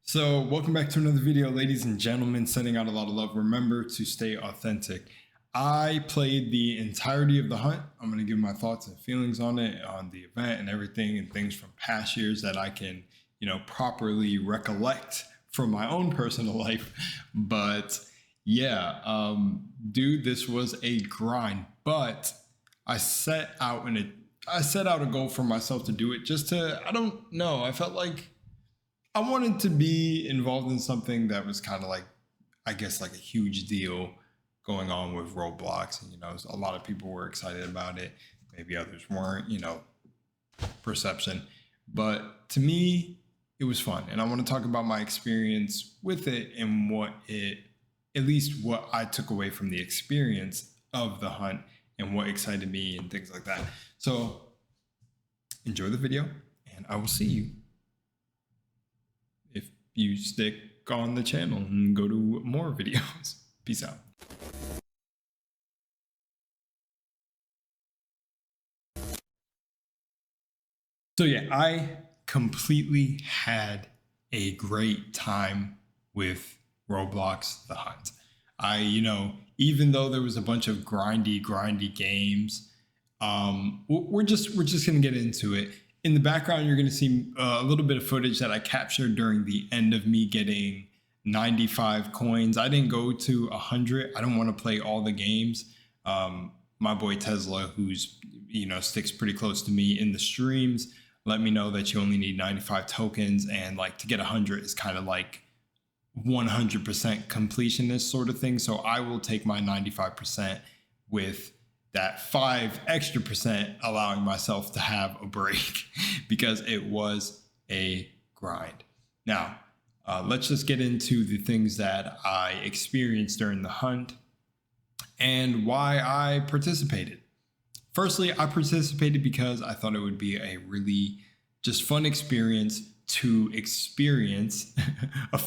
So welcome back to another video, ladies and gentlemen. Sending out a lot of love. Remember to stay authentic. I played the entirety of the hunt. I'm going to give my thoughts and feelings on it, on the event and everything, and things from past years that I can, properly recollect from my own personal life. But yeah, dude, this was a grind. But I set out a goal for myself to do it. I don't know. I felt like I wanted to be involved in something that was kind of like, I guess, like a huge deal going on with Roblox. And, a lot of people were excited about it. Maybe others weren't, perception. But to me, it was fun. And I want to talk about my experience with it and at least what I took away from the experience of the hunt and what excited me and things like that. So enjoy the video and I will see you if you stick on the channel and go to more videos. Peace out. So yeah, I completely had a great time with Roblox The Hunt. Even though there was a bunch of grindy games, we're just gonna get into it. In the background, you're going to see a little bit of footage that I captured during the end of me getting 95 coins. I didn't go to 100. I don't want to play all the games. My boy Tesla, who's, sticks pretty close to me in the streams, let me know that you only need 95 tokens. And like to get 100 is kind of like 100% completionist sort of thing. So I will take my 95% with that 5 extra percent, allowing myself to have a break because it was a grind. Now, let's just get into the things that I experienced during the hunt and why I participated. Firstly, I participated because I thought it would be a really just fun experience to experience, a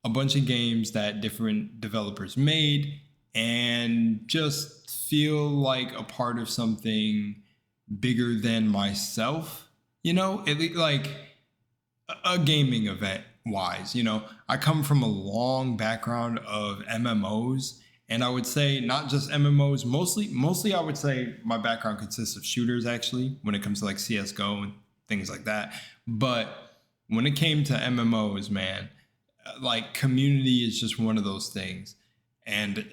bunch of games that different developers made and just feel like a part of something bigger than myself, like a gaming event wise. I come from a long background of MMOs, and I would say not just MMOs, mostly I would say my background consists of shooters actually when it comes to like CSGO and things like that. But when it came to MMOs, man, like community is just one of those things. And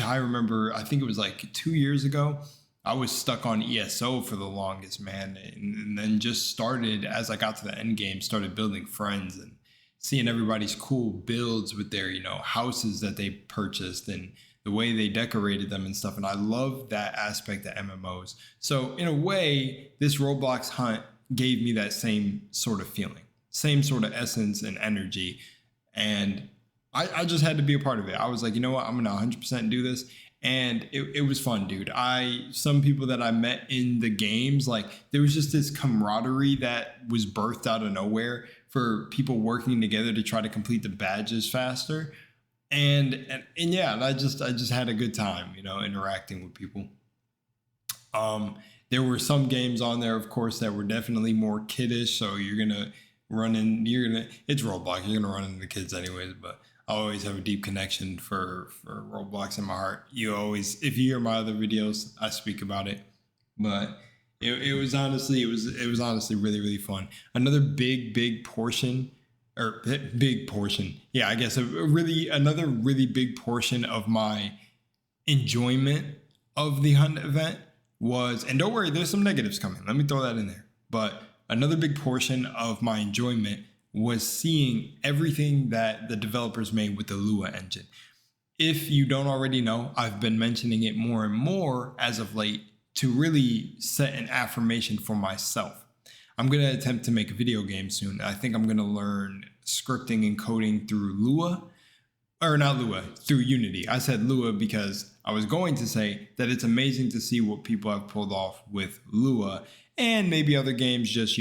I remember, I think it was like 2 years ago, I was stuck on ESO for the longest, man. And then just started, as I got to the end game, started building friends and seeing everybody's cool builds with their, houses that they purchased and the way they decorated them and stuff. And I love that aspect of MMOs. So in a way, this Roblox hunt gave me that same sort of feeling, same sort of essence and energy. And I just had to be a part of it. I was like, you know what? I'm going to 100% do this. And it was fun, dude. Some people that I met in the games, like there was just this camaraderie that was birthed out of nowhere for people working together to try to complete the badges faster. And yeah, I just had a good time, interacting with people. There were some games on there, of course, that were definitely more kiddish. So it's Roblox. You're going to run into the kids anyways, but I always have a deep connection for Roblox in my heart. If you hear my other videos, I speak about it. But it was honestly really, really fun. Another big portion. Yeah, I guess another really big portion of my enjoyment of the hunt event was, and don't worry, there's some negatives coming. Let me throw that in there. But another big portion of my enjoyment was seeing everything that the developers made with the Lua engine. If you don't already know, I've been mentioning it more and more as of late to really set an affirmation for myself. I'm going to attempt to make a video game soon. I think I'm going to learn scripting and coding through through Unity. I said Lua because I was going to say that it's amazing to see what people have pulled off with Lua and maybe other games just,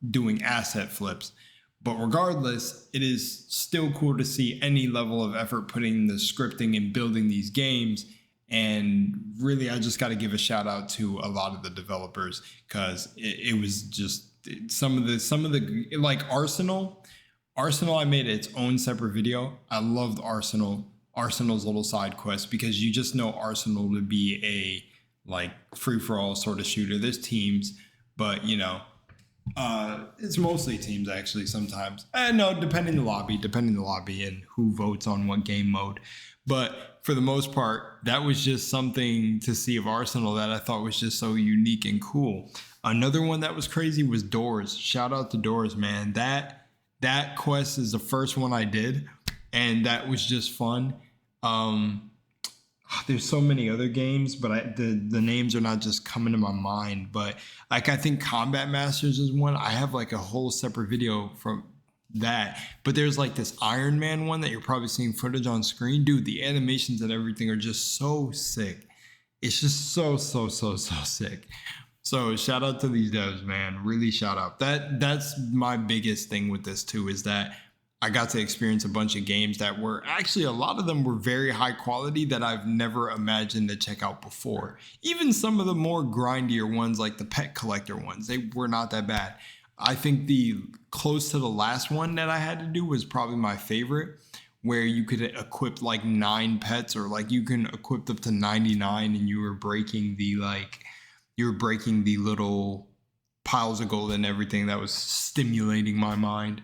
doing asset flips. But regardless, it is still cool to see any level of effort putting the scripting and building these games. And really, I just got to give a shout out to a lot of the developers because it was just some of the like Arsenal, I made its own separate video. I loved Arsenal's little side quest, because you just know Arsenal to be a like free for all sort of shooter. There's teams, but it's mostly teams actually sometimes. No, depending the lobby and who votes on what game mode. But for the most part, that was just something to see of Arsenal that I thought was just so unique and cool. Another one that was crazy was Doors. Shout out to Doors, man. That quest is the first one I did, and that was just fun. There's so many other games, but the names are not just coming to my mind. But like, I think Combat Masters is one. I have like a whole separate video from that. But there's like this Iron Man one that you're probably seeing footage on screen. Dude, the animations and everything are just so sick. It's just so sick. So shout out to these devs, man. Really shout out. That's my biggest thing with this too, is that I got to experience a bunch of games that were actually, a lot of them were very high quality that I've never imagined to check out before. Even some of the more grindier ones, like the pet collector ones, they were not that bad. I think the close to the last one that I had to do was probably my favorite, where you could equip like 9 pets, or like you can equip up to 99, and you were breaking the little piles of gold and everything. That was stimulating my mind.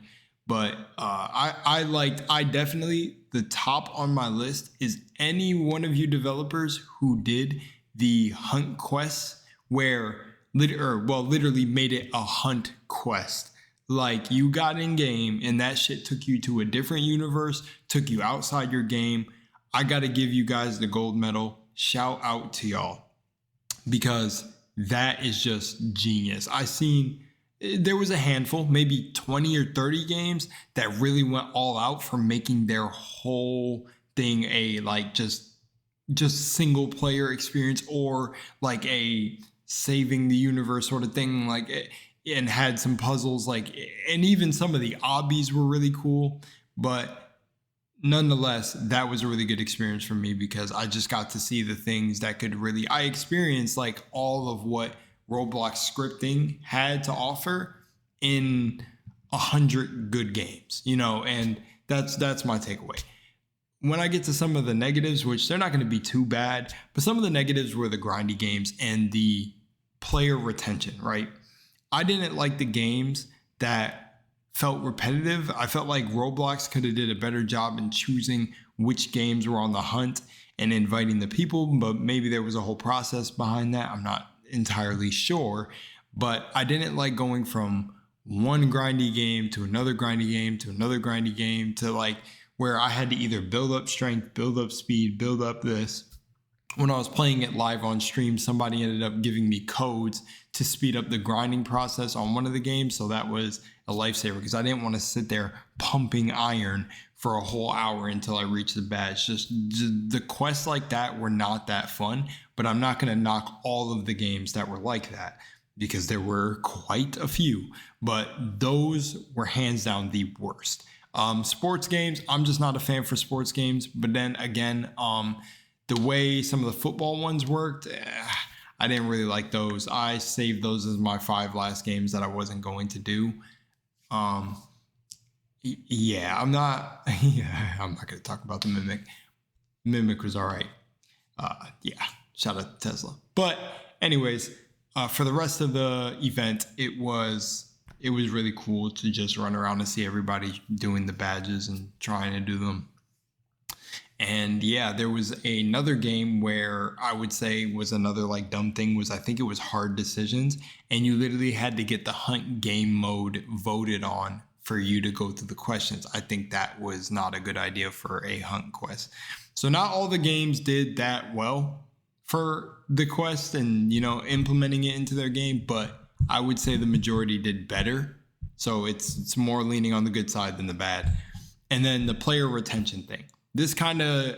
But I definitely, the top on my list is any one of you developers who did the hunt quests, where literally made it a hunt quest. Like, you got in game and that shit took you to a different universe, took you outside your game. I got to give you guys the gold medal. Shout out to y'all, because that is just genius. There was a handful, maybe 20 or 30 games that really went all out for making their whole thing a like just single player experience, or like a saving the universe sort of thing, like, and had some puzzles, like, and even some of the obbies were really cool. But nonetheless, that was a really good experience for me, because I just got to see the things that I experienced like all of what Roblox scripting had to offer in 100 good games, and that's my takeaway. When I get to some of the negatives, which they're not going to be too bad, but some of the negatives were the grindy games and the player retention, right? I didn't like the games that felt repetitive. I felt like Roblox could have did a better job in choosing which games were on the hunt and inviting the people, but maybe there was a whole process behind that. I'm not entirely sure, but I didn't like going from one grindy game to another grindy game to another grindy game, to like where I had to either build up strength, build up speed, build up this. When I was playing it live on stream, somebody ended up giving me codes to speed up the grinding process on one of the games. So that was a lifesaver, because I didn't want to sit there pumping iron for a whole hour until I reached the badge. Just the quests like that were not that fun, but I'm not going to knock all of the games that were like that, because there were quite a few, but those were hands down the worst. Sports games, I'm just not a fan for sports games. But then again, the way some of the football ones worked, I didn't really like those. I saved those as my 5 last games that I wasn't going to do. I'm not going to talk about the Mimic. Mimic was all right. Shout out to Tesla. But anyways, for the rest of the event, it was really cool to just run around and see everybody doing the badges and trying to do them. And yeah, there was another game where I would say was another like dumb thing, was I think it was hard decisions, and you literally had to get the hunt game mode voted on for you to go through the questions. I think that was not a good idea for a hunt quest. So not all the games did that well for the quest and, implementing it into their game, but I would say the majority did better. So it's more leaning on the good side than the bad. And then the player retention thing. This kind of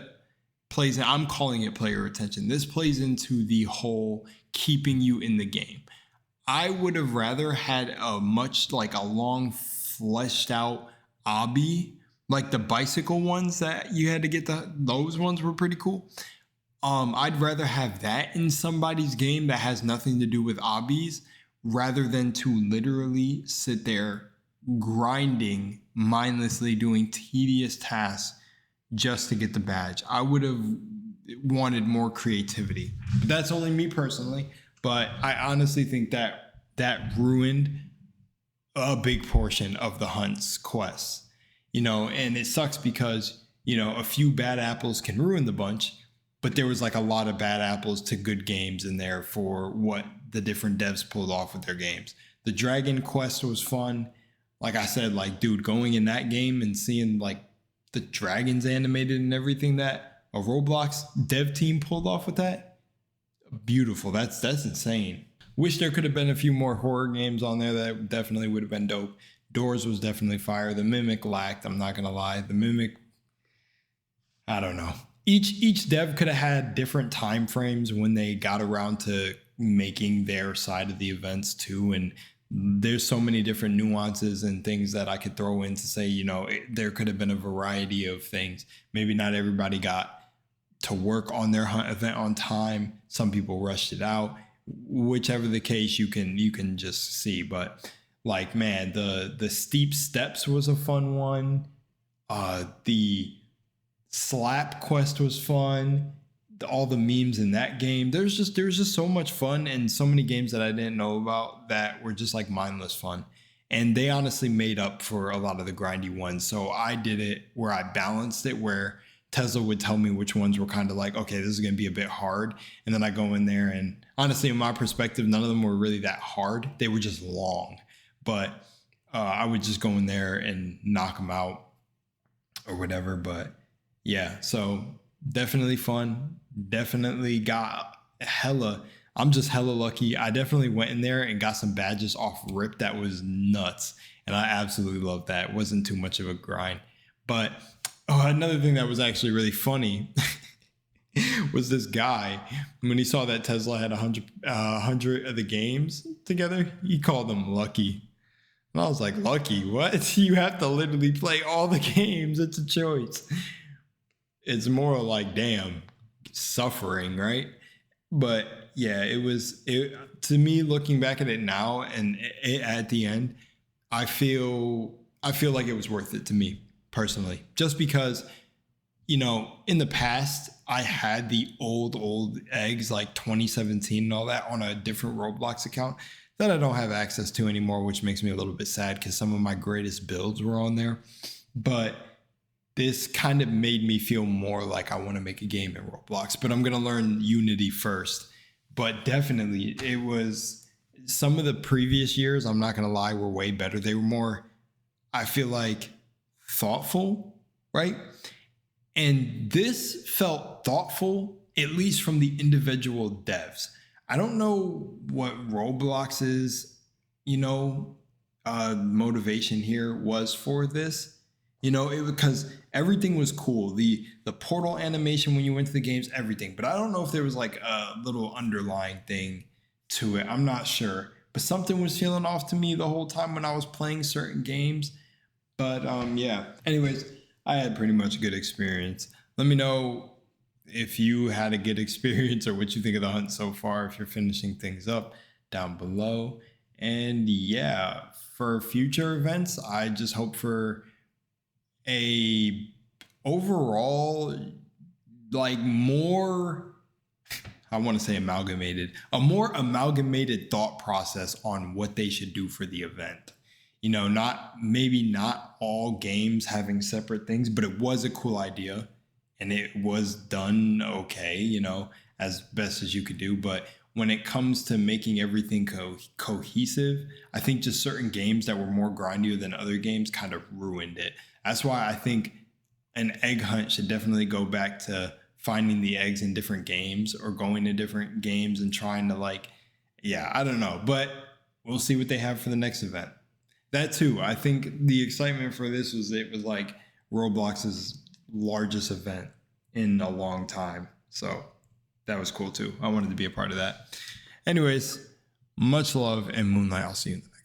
plays, I'm calling it player retention. This plays into the whole keeping you in the game. I would have rather had a long fleshed out obby, like the bicycle ones that you had to get those ones were pretty cool. I'd rather have that in somebody's game that has nothing to do with obbies, rather than to literally sit there grinding, mindlessly doing tedious tasks just to get the badge. I would have wanted more creativity. But that's only me personally. But I honestly think that ruined a big portion of the hunt's quests, and it sucks because, a few bad apples can ruin the bunch, but there was like a lot of bad apples to good games in there for what the different devs pulled off with their games. The dragon quest was fun. Like I said, like, dude, going in that game and seeing like the dragons animated and everything that a Roblox dev team pulled off with that, beautiful. That's insane. Wish there could have been a few more horror games on there. That definitely would have been dope. Doors was definitely fire. The Mimic lacked, I'm not gonna lie. The Mimic, I don't know. Each dev could have had different time frames when they got around to making their side of the events too. And there's so many different nuances and things that I could throw in to say, there could have been a variety of things. Maybe not everybody got to work on their hunt event on time. Some people rushed it out. Whichever the case, you can just see. But like, man, the steep steps was a fun one. The slap quest was fun. All the memes in that game. There's just so much fun, and so many games that I didn't know about that were just like mindless fun. And they honestly made up for a lot of the grindy ones. So I did it where I balanced it, where Tesla would tell me which ones were kind of like, okay, this is going to be a bit hard. And then I go in there, and honestly, in my perspective, none of them were really that hard. They were just long. But I would just go in there and knock them out or whatever. But yeah, so definitely fun. Definitely got I'm just hella lucky. I definitely went in there and got some badges off rip. That was nuts. And I absolutely loved that. It wasn't too much of a grind. But another thing that was actually really funny was this guy, when he saw that Tesla had 100 of the games together, he called them lucky. And I was like, lucky? What? You have to literally play all the games. It's a choice. It's more like, damn, suffering, right? But yeah, to me, looking back at it now and at the end, I feel like it was worth it to me personally, just because, in the past, I had the old eggs like 2017 and all that on a different Roblox account that I don't have access to anymore, which makes me a little bit sad because some of my greatest builds were on there. But this kind of made me feel more like I want to make a game in Roblox, but I'm going to learn Unity first. But definitely, it was some of the previous years, I'm not going to lie, were way better. They were more, I feel like, thoughtful, right? And this felt thoughtful, at least from the individual devs. I don't know what Roblox's, motivation here was for this. Because everything was cool. The portal animation when you went to the games, everything. But I don't know if there was like a little underlying thing to it. I'm not sure. But something was feeling off to me the whole time when I was playing certain games. But yeah. Anyways, I had pretty much a good experience. Let me know if you had a good experience or what you think of the hunt so far, if you're finishing things up down below. And yeah, for future events, I just hope for a overall, like, more, I want to say amalgamated, a more amalgamated thought process on what they should do for the event. Not all games having separate things, but it was a cool idea and it was done okay, as best as you could do. But when it comes to making everything cohesive, I think just certain games that were more grindier than other games kind of ruined it. That's why I think an egg hunt should definitely go back to finding the eggs in different games or going to different games and trying to I don't know. But we'll see what they have for the next event. That too, I think the excitement for this was it was like Roblox's largest event in a long time. So that was cool too. I wanted to be a part of that. Anyways, much love and Moonlight. I'll see you in the next.